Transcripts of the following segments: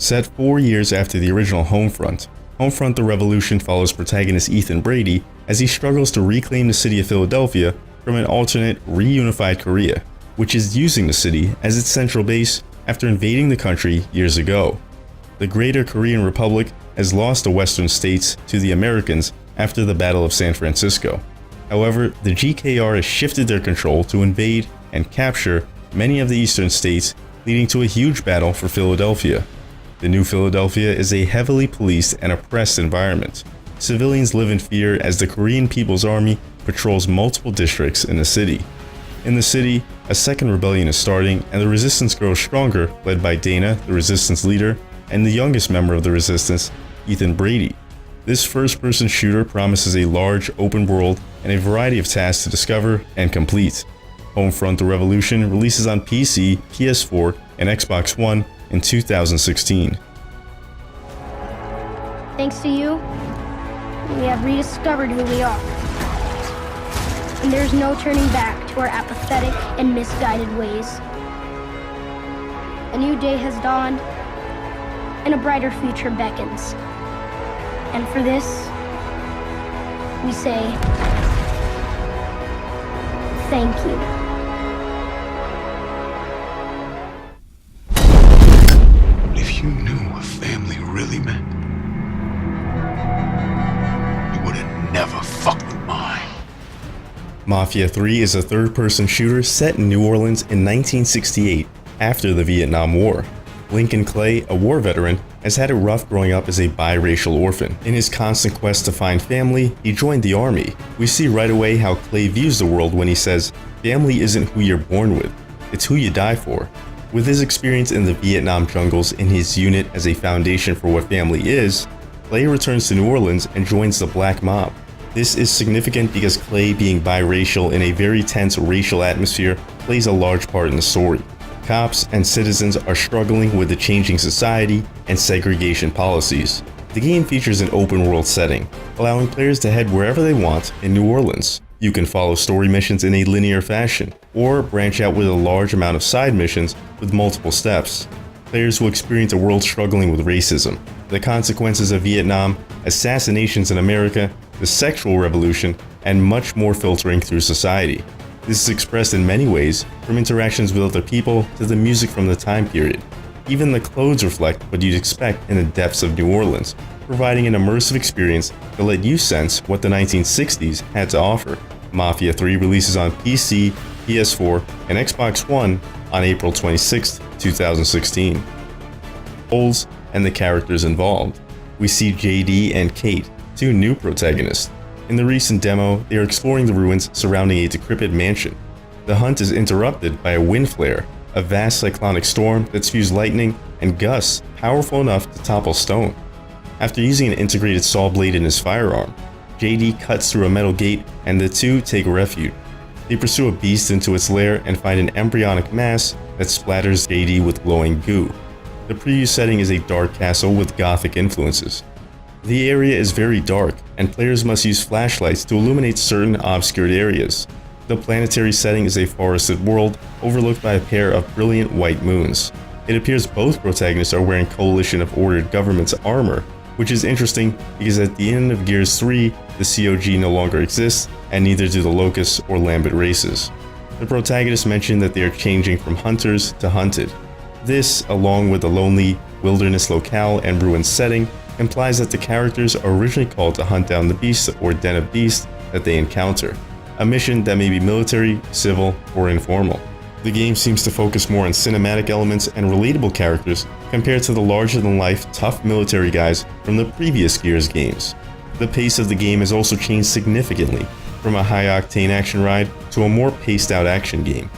Set 4 years after the original Homefront, Homefront: The Revolution follows protagonist Ethan Brady as he struggles to reclaim the city of Philadelphia from an alternate, reunified Korea, which is using the city as its central base after invading the country years ago. The Greater Korean Republic has lost the western states to the Americans after the Battle of San Francisco. However, the GKR has shifted their control to invade and capture many of the eastern states, leading to a huge battle for Philadelphia. The new Philadelphia is a heavily policed and oppressed environment. Civilians live in fear as the Korean People's Army patrols multiple districts in the city. In the city, a second rebellion is starting, and the resistance grows stronger, led by Dana, the resistance leader, and the youngest member of the resistance, Ethan Brady. This first-person shooter promises a large, open world and a variety of tasks to discover and complete. Homefront: The Revolution releases on PC, PS4, and Xbox One in 2016. Thanks to you, we have rediscovered who we are. And there's no turning back to our apathetic and misguided ways. A new day has dawned, and a brighter future beckons. And for this, we say, thank you. If you knew what family really meant, you would have never fucked with mine. Mafia 3 is a third-person shooter set in New Orleans in 1968, after the Vietnam War. Lincoln Clay, a war veteran, has had it rough growing up as a biracial orphan. In his constant quest to find family, he joined the army. We see right away how Clay views the world when he says, "Family isn't who you're born with, it's who you die for." With his experience in the Vietnam jungles and his unit as a foundation for what family is, Clay returns to New Orleans and joins the Black Mob. This is significant because Clay, being biracial in a very tense racial atmosphere, plays a large part in the story. Cops and citizens are struggling with the changing society and segregation policies. The game features an open-world setting, allowing players to head wherever they want in New Orleans. You can follow story missions in a linear fashion, or branch out with a large amount of side missions with multiple steps. Players will experience a world struggling with racism, the consequences of Vietnam, assassinations in America, the sexual revolution, and much more filtering through society. This is expressed in many ways, from interactions with other people to the music from the time period. Even the clothes reflect what you'd expect in the depths of New Orleans, providing an immersive experience to let you sense what the 1960s had to offer. Mafia 3 releases on PC, PS4, and Xbox One on April 26, 2016. Roles and the characters involved. We see JD and Kate, two new protagonists. In the recent demo, they are exploring the ruins surrounding a decrepit mansion. The hunt is interrupted by a wind flare, a vast cyclonic storm that spews lightning and gusts powerful enough to topple stone. After using an integrated saw blade in his firearm, JD cuts through a metal gate and the two take refuge. They pursue a beast into its lair and find an embryonic mass that splatters JD with glowing goo. The preview setting is a dark castle with gothic influences. The area is very dark, and players must use flashlights to illuminate certain obscured areas. The planetary setting is a forested world overlooked by a pair of brilliant white moons. It appears both protagonists are wearing Coalition of Ordered Government's armor, which is interesting because at the end of Gears 3, the COG no longer exists, and neither do the Locusts or Lambent races. The protagonists mention that they are changing from hunters to hunted. This, along with the lonely wilderness locale and ruined setting, implies that the characters are originally called to hunt down the beast or den of beasts that they encounter, a mission that may be military, civil, or informal. The game seems to focus more on cinematic elements and relatable characters compared to the larger-than-life, tough military guys from the previous Gears games. The pace of the game has also changed significantly, from a high-octane action ride to a more paced-out action game.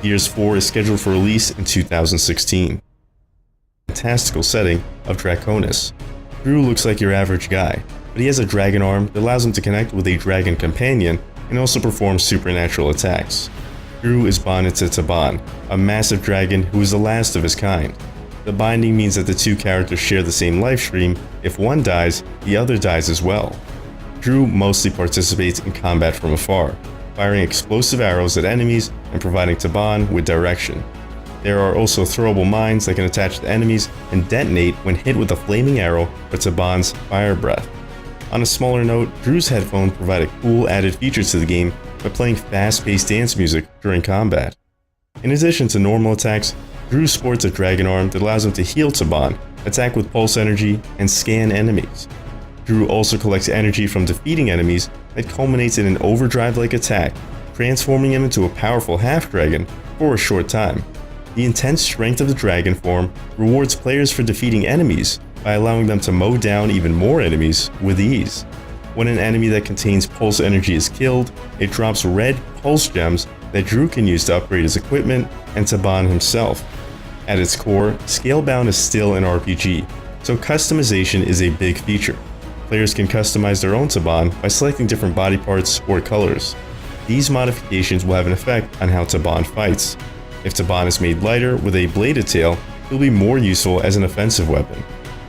Gears 4 is scheduled for release in 2016. Fantastical setting of Draconis. Drew looks like your average guy, but he has a dragon arm that allows him to connect with a dragon companion and also perform supernatural attacks. Drew is bonded to Taban, a massive dragon who is the last of his kind. The binding means that the two characters share the same life stream. If one dies, the other dies as well. Drew mostly participates in combat from afar, firing explosive arrows at enemies and providing Taban with direction. There are also throwable mines that can attach to enemies and detonate when hit with a flaming arrow or Taban's fire breath. On a smaller note, Drew's headphones provide a cool added feature to the game by playing fast-paced dance music during combat. In addition to normal attacks, Drew sports a dragon arm that allows him to heal Taban, attack with pulse energy, and scan enemies. Drew also collects energy from defeating enemies that culminates in an overdrive-like attack, transforming him into a powerful half-dragon for a short time. The intense strength of the dragon form rewards players for defeating enemies by allowing them to mow down even more enemies with ease. When an enemy that contains pulse energy is killed, it drops red pulse gems that Drew can use to upgrade his equipment and Taban himself. At its core, Scalebound is still an RPG, so customization is a big feature. Players can customize their own Taban by selecting different body parts or colors. These modifications will have an effect on how Taban fights. If Taban is made lighter with a bladed tail, it will be more useful as an offensive weapon.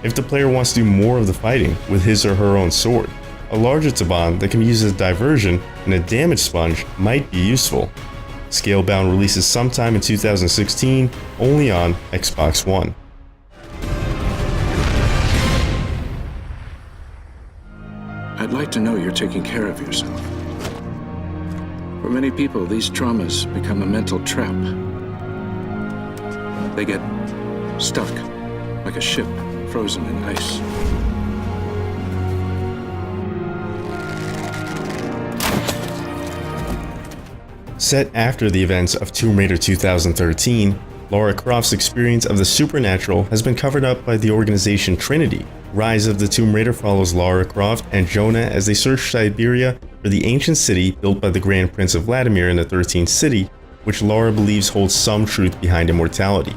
If the player wants to do more of the fighting with his or her own sword, a larger Taban that can be used as a diversion and a damage sponge might be useful. Scalebound releases sometime in 2016, only on Xbox One. I'd like to know you're taking care of yourself. For many people, these traumas become a mental trap. They get stuck, like a ship frozen in ice. Set after the events of Tomb Raider 2013, Lara Croft's experience of the supernatural has been covered up by the organization Trinity. Rise of the Tomb Raider follows Lara Croft and Jonah as they search Siberia for the ancient city built by the Grand Prince of Vladimir in the 13th city, which Lara believes holds some truth behind immortality.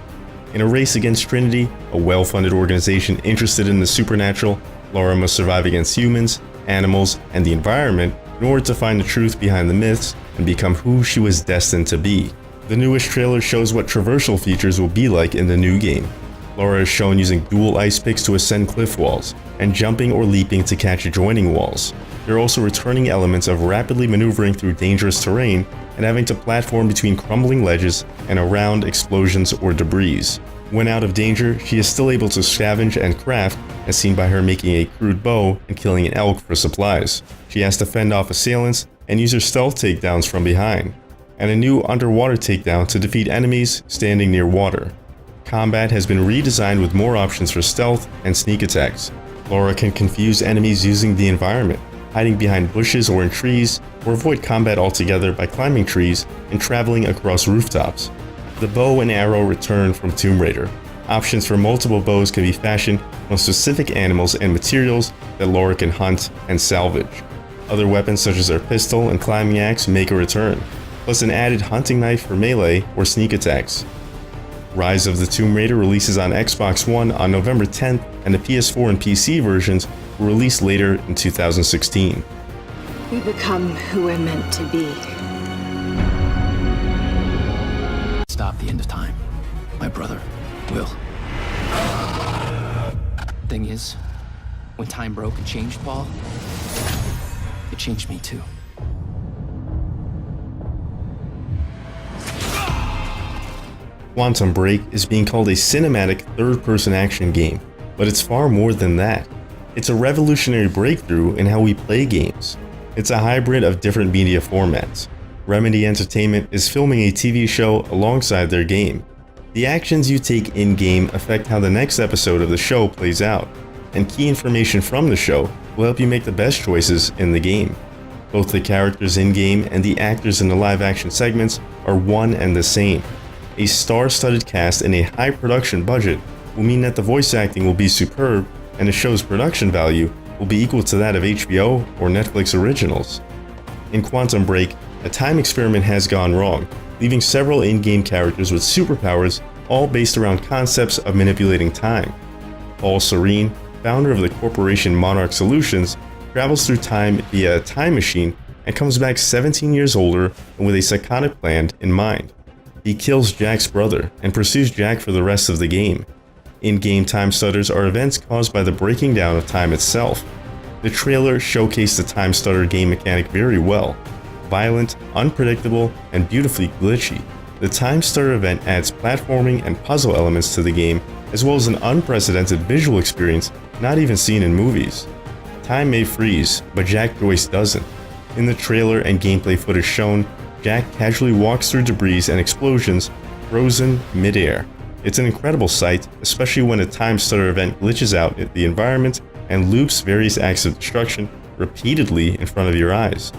In a race against Trinity, a well-funded organization interested in the supernatural, Lara must survive against humans, animals, and the environment in order to find the truth behind the myths and become who she was destined to be. The newest trailer shows what traversal features will be like in the new game. Lara is shown using dual ice picks to ascend cliff walls, and jumping or leaping to catch adjoining walls. There are also returning elements of rapidly maneuvering through dangerous terrain and having to platform between crumbling ledges and around explosions or debris. When out of danger, she is still able to scavenge and craft, as seen by her making a crude bow and killing an elk for supplies. She has to fend off assailants and use her stealth takedowns from behind, and a new underwater takedown to defeat enemies standing near water. Combat has been redesigned with more options for stealth and sneak attacks. Lara can confuse enemies using the environment, hiding behind bushes or in trees, or avoid combat altogether by climbing trees and traveling across rooftops. The bow and arrow return from Tomb Raider. Options for multiple bows can be fashioned from specific animals and materials that Lara can hunt and salvage. Other weapons such as her pistol and climbing axe make a return, plus an added hunting knife for melee or sneak attacks. Rise of the Tomb Raider releases on Xbox One on November 10th, and the PS4 and PC versions will release later in 2016. We become who we're meant to be. Stop the end of time. My brother will. Thing is, when time broke and changed Paul, it changed me too. Quantum Break is being called a cinematic third-person action game, but it's far more than that. It's a revolutionary breakthrough in how we play games. It's a hybrid of different media formats. Remedy Entertainment is filming a TV show alongside their game. The actions you take in-game affect how the next episode of the show plays out, and key information from the show will help you make the best choices in the game. Both the characters in-game and the actors in the live-action segments are one and the same. A star-studded cast and a high production budget will mean that the voice acting will be superb, and the show's production value will be equal to that of HBO or Netflix originals. In Quantum Break, a time experiment has gone wrong, leaving several in-game characters with superpowers, all based around concepts of manipulating time. Paul Serene, founder of the corporation Monarch Solutions, travels through time via a time machine and comes back 17 years older and with a psychotic plan in mind. He kills Jack's brother and pursues Jack for the rest of the game. In-game time stutters are events caused by the breaking down of time itself. The trailer showcased the time stutter game mechanic very well. Violent, unpredictable, and beautifully glitchy. The Time Starter event adds platforming and puzzle elements to the game, as well as an unprecedented visual experience not even seen in movies. Time may freeze, but Jack Joyce doesn't. In the trailer and gameplay footage shown, Jack casually walks through debris and explosions, frozen midair. It's an incredible sight, especially when a Time Starter event glitches out at the environment and loops various acts of destruction repeatedly in front of your eyes.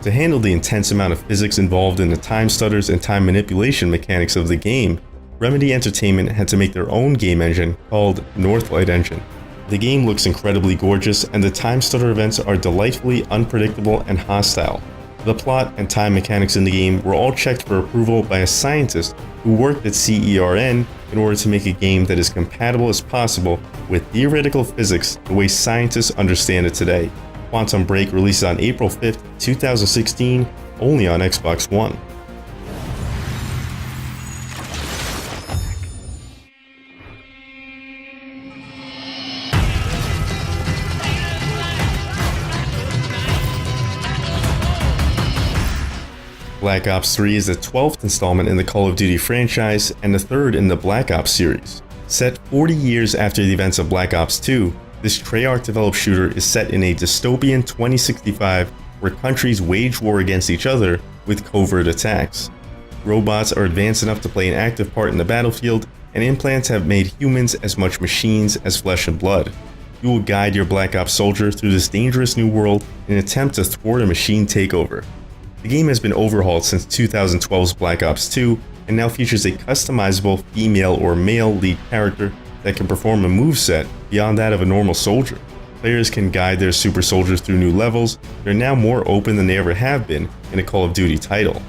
To handle the intense amount of physics involved in the time stutters and time manipulation mechanics of the game, Remedy Entertainment had to make their own game engine called Northlight Engine. The game looks incredibly gorgeous, and the time stutter events are delightfully unpredictable and hostile. The plot and time mechanics in the game were all checked for approval by a scientist who worked at CERN in order to make a game that is compatible as possible with theoretical physics the way scientists understand it today. Quantum Break releases on April 5th, 2016, only on Xbox One. Black Ops 3 is the 12th installment in the Call of Duty franchise and the third in the Black Ops series. Set 40 years after the events of Black Ops 2, this Treyarch-developed shooter is set in a dystopian 2065 where countries wage war against each other with covert attacks. Robots are advanced enough to play an active part in the battlefield, and implants have made humans as much machines as flesh and blood. You will guide your Black Ops soldier through this dangerous new world in an attempt to thwart a machine takeover. The game has been overhauled since 2012's Black Ops 2 and now features a customizable female or male lead character that can perform a moveset beyond that of a normal soldier. Players can guide their super soldiers through new levels. They're now more open than they ever have been in a Call of Duty title.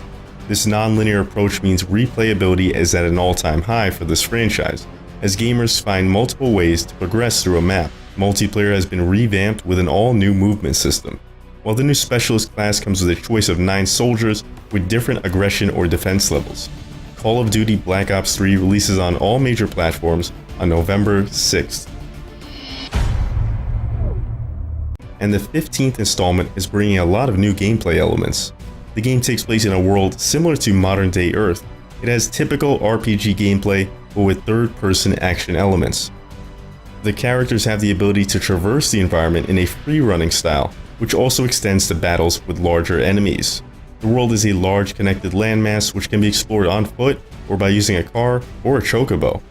This non-linear approach means replayability is at an all-time high for this franchise, as gamers find multiple ways to progress through a map. Multiplayer has been revamped with an all-new movement system, while the new Specialist class comes with a choice of 9 soldiers with different aggression or defense levels. Call of Duty Black Ops 3 releases on all major platforms on November 6th. And the 15th installment is bringing a lot of new gameplay elements. The game takes place in a world similar to modern-day Earth. It has typical RPG gameplay, but with third-person action elements. The characters have the ability to traverse the environment in a free-running style, which also extends to battles with larger enemies. The world is a large connected landmass which can be explored on foot or by using a car or a chocobo.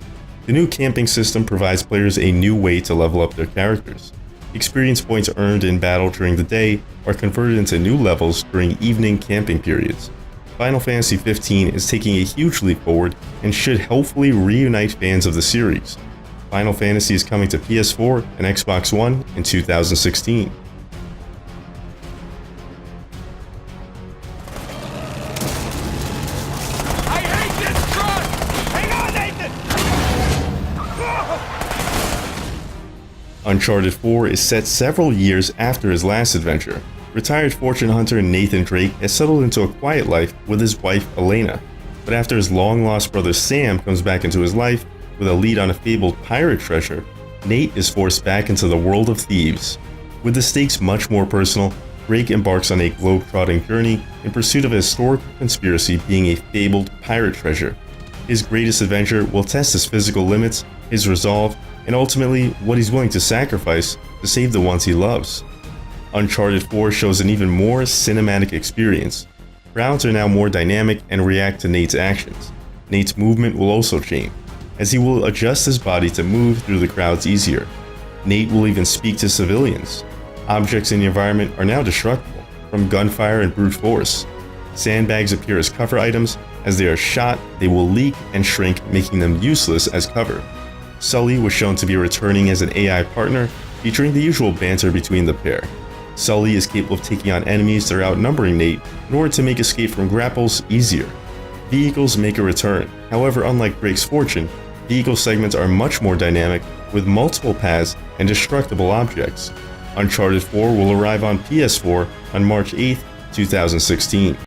The new camping system provides players a new way to level up their characters. Experience points earned in battle during the day are converted into new levels during evening camping periods. Final Fantasy XV is taking a huge leap forward and should hopefully reunite fans of the series. Final Fantasy is coming to PS4 and Xbox One in 2016. Uncharted 4 is set several years after his last adventure. Retired fortune hunter Nathan Drake has settled into a quiet life with his wife Elena, but after his long-lost brother Sam comes back into his life with a lead on a fabled pirate treasure, Nate is forced back into the world of thieves. With the stakes much more personal, Drake embarks on a globe-trotting journey in pursuit of a historical conspiracy being a fabled pirate treasure. His greatest adventure will test his physical limits, his resolve, and ultimately what he's willing to sacrifice to save the ones he loves. Uncharted 4 shows an even more cinematic experience. Crowds are now more dynamic and react to Nate's actions. Nate's movement will also change, as he will adjust his body to move through the crowds easier. Nate will even speak to civilians. Objects in the environment are now destructible, from gunfire and brute force. Sandbags appear as cover items. As they are shot, they will leak and shrink, making them useless as cover. Sully was shown to be returning as an AI partner, featuring the usual banter between the pair. Sully is capable of taking on enemies that are outnumbering Nate in order to make escape from grapples easier. Vehicles make a return. However, unlike Drake's fortune, vehicle segments are much more dynamic, with multiple paths and destructible objects. Uncharted 4 will arrive on PS4 on March 8, 2016.